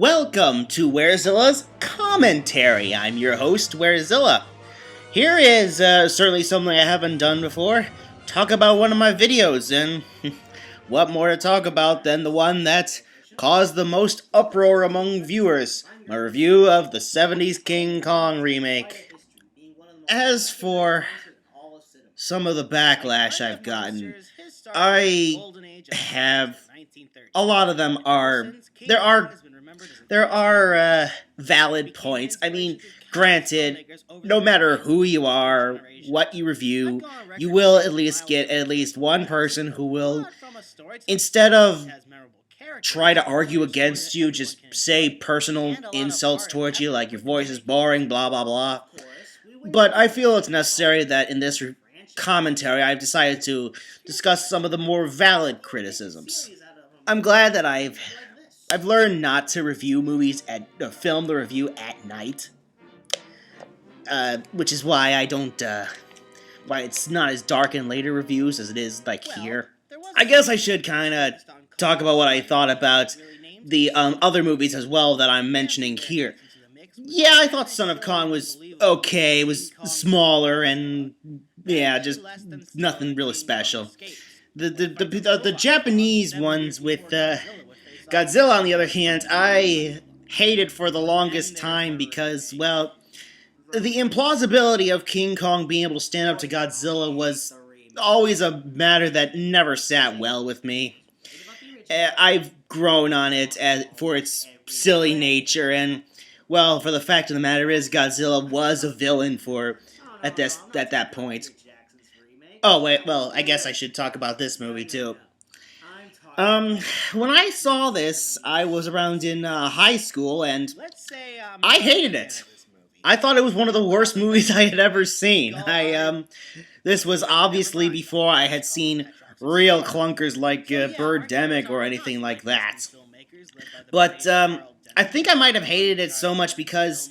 Welcome to Werezilla's commentary. I'm your host, Werezilla. Here is certainly something I haven't done before. Talk about one of my videos, and what more to talk about than the one that caused the most uproar among viewers, my review of the 70s King Kong remake. As for some of the backlash I've gotten, I have a lot of them are there are valid points. I mean, granted, no matter who you are, what you review, you will at least get at least one person who will, instead of try to argue against you, just say personal insults towards you, like your voice is boring, blah blah blah. But I feel it's necessary that in this commentary, I've decided to discuss some of the more valid criticisms. I'm glad that I've learned not to review movies at film the review at night, which is why I don't why it's not as dark in later reviews as it is like here. I guess I should kind of talk about what I thought about the other movies as well that I'm mentioning here. Yeah, I thought Son of Kong was okay. It was smaller and yeah, just nothing really special. The Japanese ones with Godzilla, on the other hand, I hated for the longest time because, well, the implausibility of King Kong being able to stand up to Godzilla was always a matter that never sat well with me. I've grown on it for its silly nature, and, well, for the fact of the matter is, Godzilla was a villain at that point. Oh, wait, well, I guess I should talk about this movie, too. When I saw this, I was around in high school, and I hated it. I thought it was one of the worst movies I had ever seen. This was obviously before I had seen real clunkers like Birdemic or anything like that. But, I think I might have hated it so much because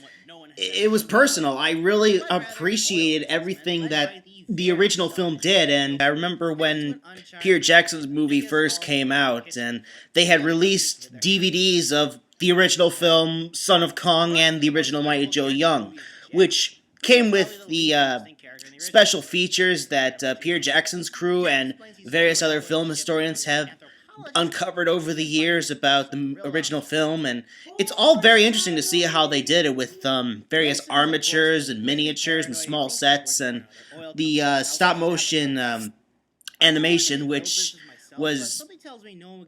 it was personal. I really appreciated everything that the original film did, and I remember when Peter Jackson's movie first came out, and they had released DVDs of the original film, Son of Kong, and the original Mighty Joe Young, which came with the special features that Peter Jackson's crew and various other film historians have uncovered over the years about the original film, and it's all very interesting to see how they did it with various armatures and miniatures and small sets, and the stop-motion animation, which was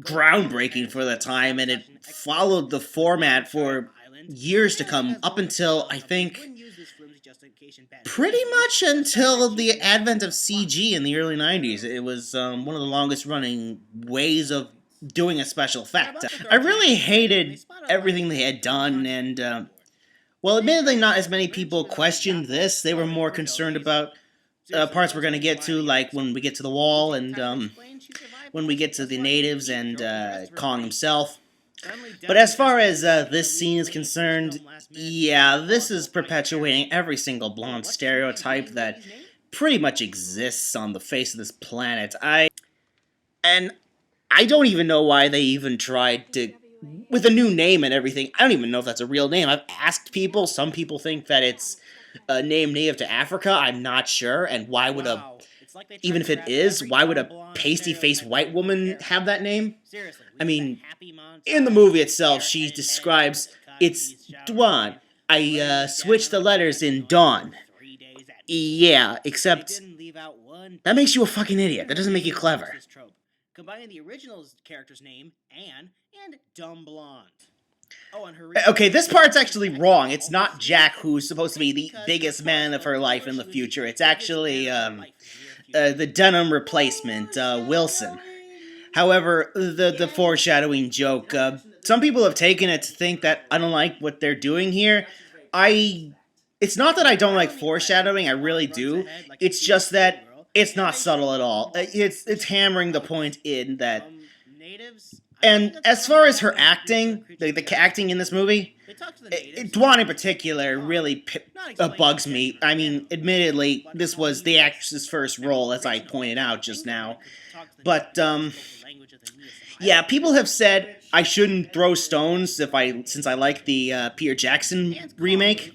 groundbreaking for the time, and it followed the format for years to come, up until, I think, pretty much until the advent of CG in the early 90s. It was one of the longest running ways of doing a special effect. I really hated everything they had done, and, well, admittedly not as many people questioned this. They were more concerned about parts we're going to get to, like when we get to the wall, and when we get to the natives and Kong himself. But as far as this scene is concerned, yeah, this is perpetuating every single blonde stereotype that pretty much exists on the face of this planet. And I don't even know why they even tried to, with a new name and everything. I don't even know if that's a real name. I've asked people. Some people think that it's a name native to Africa. I'm not sure. And why would even if it is, why would a pasty-faced white woman have that name? I mean, in the movie itself, she describes, it's Dwan. I switched the letters in Dawn. Yeah, except that makes you a fucking idiot. That doesn't make you clever. Combining the original character's name, Anne, and Dumb Blonde. Okay, this part's actually wrong. It's not Jack who's supposed to be the biggest man of her life in the future. It's actually, the denim replacement, Wilson. However, the foreshadowing joke, some people have taken it to think that I don't like what they're doing here. It's not that I don't like foreshadowing, I really do. It's just that it's not subtle at all. It's hammering the point in that. And as far as her acting, the acting in this movie, Dwan in particular really bugs me. I mean, admittedly, this was the actress's first role, as I pointed out just now. But, yeah, people have said I shouldn't throw stones since I like the Peter Jackson remake,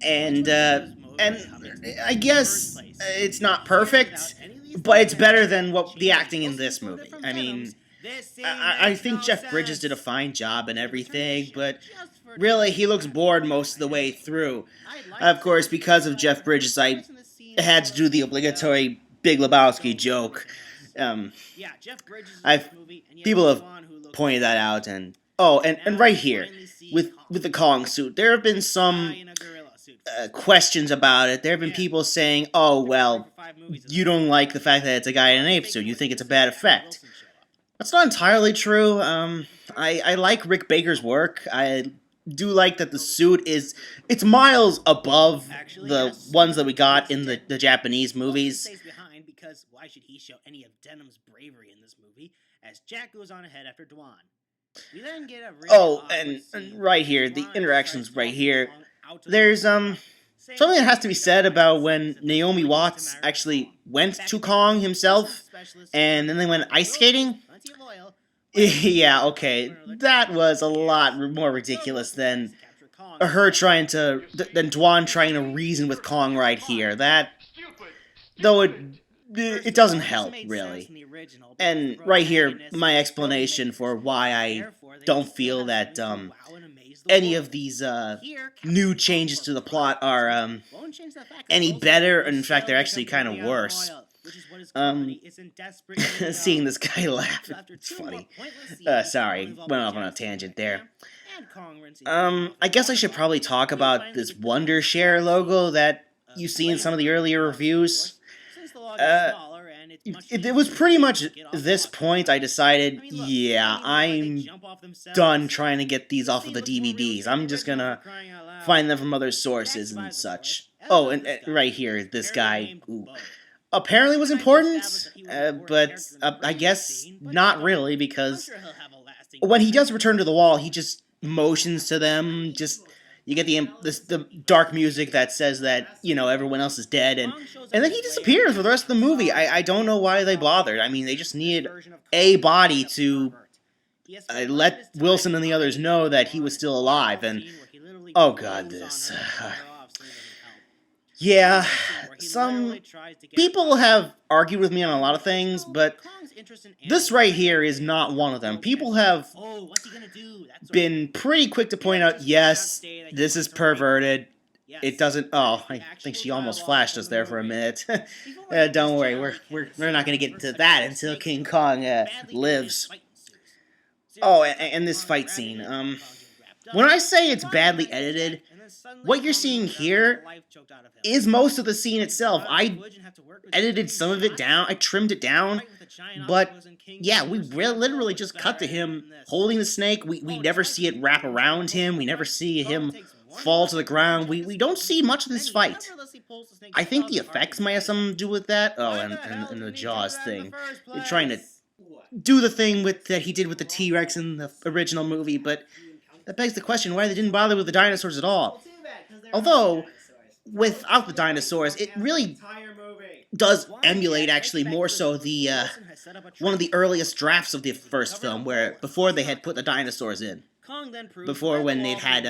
and I guess it's not perfect, but it's better than what the acting in this movie. I mean, I think Jeff Bridges did a fine job and everything, but really he looks bored most of the way through. Of course, because of Jeff Bridges, I had to do the obligatory Big Lebowski joke. Um, I've people have pointed that out, and and right here with the Kong suit, there have been some questions about it. There have been people saying, "Oh well, you don't like the fact that it's a guy in an ape suit. You think it's a bad effect." That's not entirely true. I like Rick Baker's work. I do like that the suit it's miles above the ones that we got in the Japanese movies. Because why should he show any of Denham's bravery in this movie? As Jack goes on ahead after Dwan. We then get a and right here, the interactions right here. There's something that has to be said about when Naomi Watts actually went to Kong himself, and then they went ice skating. Yeah, okay, that was a lot more ridiculous than than Dwan trying to reason with Kong right here. That though it doesn't help really. And right here, my explanation for why I don't feel that any of these new changes to the plot are any better. In fact, they're actually kind of worse. Seeing this guy laugh, it's funny. Sorry, went off on a tangent there. I guess I should probably talk about this Wondershare logo that you see in some of the earlier reviews. It was pretty much this point I decided, yeah, I'm done trying to get these off of the DVDs. I'm just gonna find them from other sources and such. Oh, and right here, this guy who apparently was important, but I guess not really, because when he does return to the wall, he just motions to them, you get the dark music that says that, everyone else is dead, and then he disappears for the rest of the movie. I don't know why they bothered. I mean, they just needed a body to let Wilson and the others know that he was still alive, and oh god, this. Yeah, some people have argued with me on a lot of things, but this right here is not one of them. People have been pretty quick to point out, yes, this is perverted. It doesn't. Oh, I think she almost flashed us there for a minute. Don't worry, we're not going to get to that until King Kong lives. Oh, and this fight scene. When I say it's badly edited, what you're seeing here is most of the scene itself. I edited some of it down, I trimmed it down, but yeah, we literally just cut to him holding the snake. We never see it wrap around him. We never see him fall to the ground. We don't see much of this fight. I think the effects might have something to do with that. Oh, and the Jaws thing. You're trying to do the thing that he did with the T-Rex in the original movie, but that begs the question why they didn't bother with the dinosaurs at all. Although, without the dinosaurs, it really does emulate, actually, more so the one of the earliest drafts of the first film, before they had put the dinosaurs in. Before, when they'd had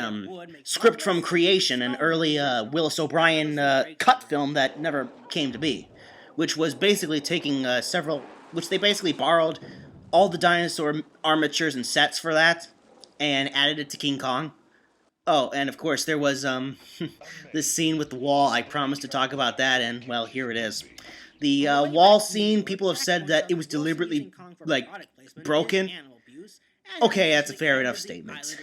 Script from Creation, an early Willis O'Brien cut film that never came to be, which was basically taking which they basically borrowed all the dinosaur armatures and sets for that, and added it to King Kong. Oh, and of course there was this scene with the wall. I promised to talk about that, and well, here it is. The wall scene, people have said that it was deliberately, broken. Okay, that's a fair enough statement.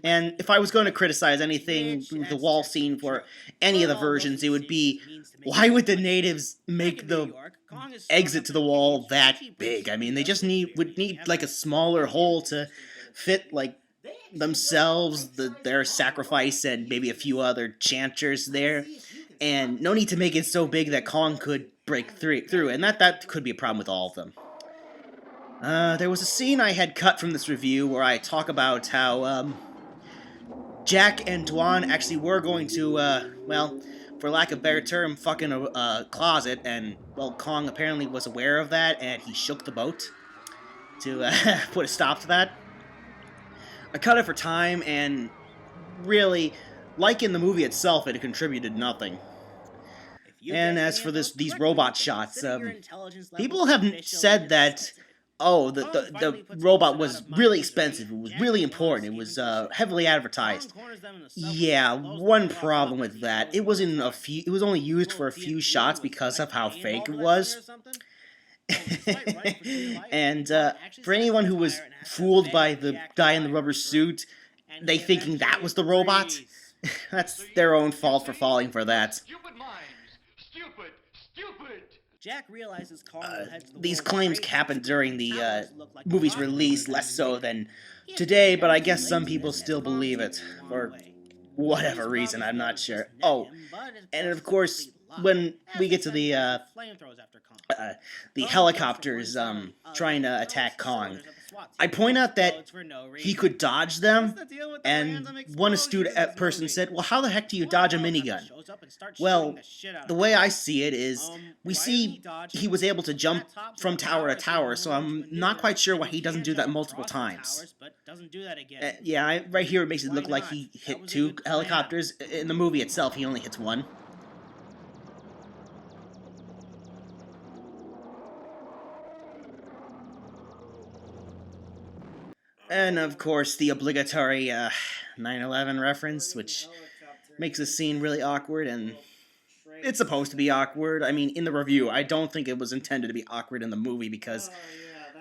And if I was going to criticize anything with the wall scene for any of the versions, it would be, why would the natives make the exit to the wall that big? I mean, they just would need a smaller hole to fit, themselves, their sacrifice, and maybe a few other chanters there, and no need to make it so big that Kong could break through, and that could be a problem with all of them. There was a scene I had cut from this review where I talk about how Jack and Dwan actually were going to, for lack of a better term, fuck in a closet, and, well, Kong apparently was aware of that, and he shook the boat to put a stop to that. I cut it for time, and really, like in the movie itself, it contributed nothing. And as for these robot shots, people have said that, oh, the robot was really expensive. It was really important. It was heavily advertised. Yeah, one problem with that, it was in a few. It was only used for a few shots because of how fake it was. And for anyone who was fooled by the guy in the rubber suit, they thinking that was the robot, that's their own fault for falling for that. Jack realizes Kong will head to the These World claims Trade happened Center during and the towers look like movie's rock release, stars less so than He had today, to but I admit guess he some likes people this, still as Kong believe takes it, him a long for way. whatever Police reason, I'm not robbers sure. just net Oh, him, but and it's of course, perfectly lied, when as we they get to send the guys with flamethrowers after Kong. the Kong helicopters goes for one trying to throws attack Kong, cylinders at the SWAT I team, point out that explodes for no he reason. could dodge them, What's the deal with the and random one explosions astute in this person movie? said, well, how the heck do you One dodge a helicopter minigun? shows up and starts Well, shooting the shit out the of way Kong. I see it is, we Why see dodging he was able to jump that top from tower to if he tower, knows so which I'm maneuver, not quite sure and why he doesn't can do that jump multiple across the times. towers, but doesn't do that again. Yeah, right here it makes it Why look like not? he That hit was a two good plan. helicopters. In the movie itself, he only hits one. And of course, the obligatory 9/11 reference, which makes the scene really awkward, and it's supposed to be awkward. I mean, in the review, I don't think it was intended to be awkward in the movie because,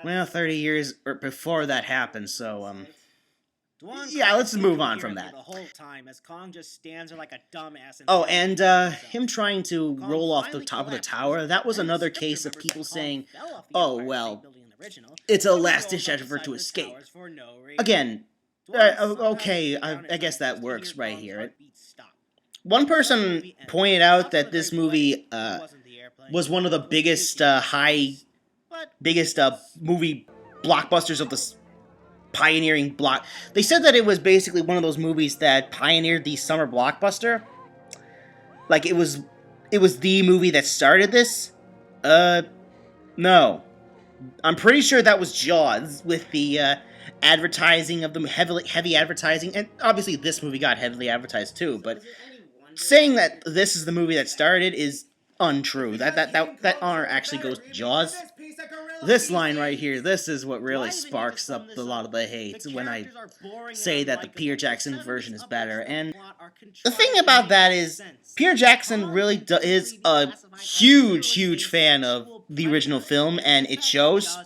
well, 30 years before that happened, so, Dwan yeah, cries let's move on from incoherently that. The whole time as Kong just stands there like a dumbass and Oh, thinks and to himself. him trying to Kong roll off the finally top of the collapses, tower, that was then the another script case of remembers people that Kong saying, fell off the oh, Empire well, State Building in the original, it's a so he last-ditch goes up effort inside to the escape. towers for no reason. Again, Dwan somehow okay, sits down I his guess knife that to works hear right Kong's here. heartbeat stop. One So the person movie ends. pointed out Not that for this very movie it wasn't the airplane. was one of the It was biggest Suzuki. But biggest movie blockbusters of the pioneering block. They said that it was basically one of those movies that pioneered the summer blockbuster. Like it was the movie that started this. No, I'm pretty sure that was Jaws with the advertising of the heavy advertising, and obviously this movie got heavily advertised too. But saying that this is the movie that started is untrue. That honor actually goes to Jaws. This line right here, this is what really sparks up a lot of the hate when I say that the Peter Jackson version is better. And the thing about that is, Peter Jackson really is a huge fan of the original film, and it shows.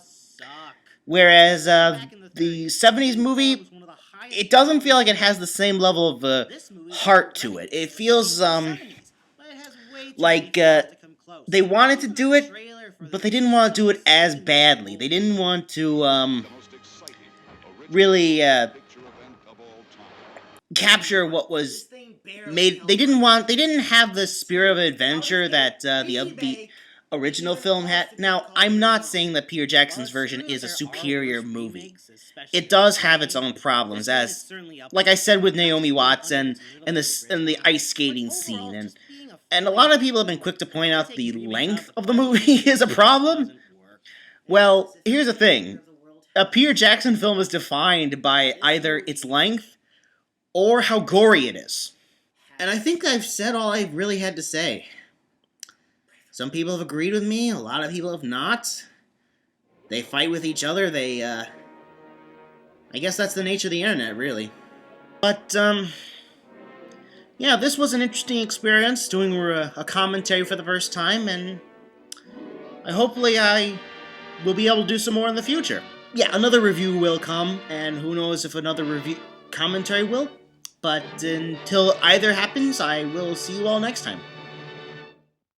Whereas the 70s movie, it doesn't feel like it has the same level of heart to it. It feels like they wanted to do it, but they didn't want to do it as badly. They didn't want to really capture what was made. They didn't have the spirit of adventure that the original film had. Now, I'm not saying that Peter Jackson's version is a superior movie. It does have its own problems, as like I said with Naomi Watts and the ice skating scene, and a lot of people have been quick to point out the length of the movie is a problem. Well, here's the thing. A Peter Jackson film is defined by either its length or how gory it is. And I think I've said all I really had to say. Some people have agreed with me, a lot of people have not. They fight with each other, I guess that's the nature of the internet, really. But, yeah, this was an interesting experience, doing a commentary for the first time, and hopefully I will be able to do some more in the future. Yeah, another review will come, and who knows if another commentary will. But until either happens, I will see you all next time.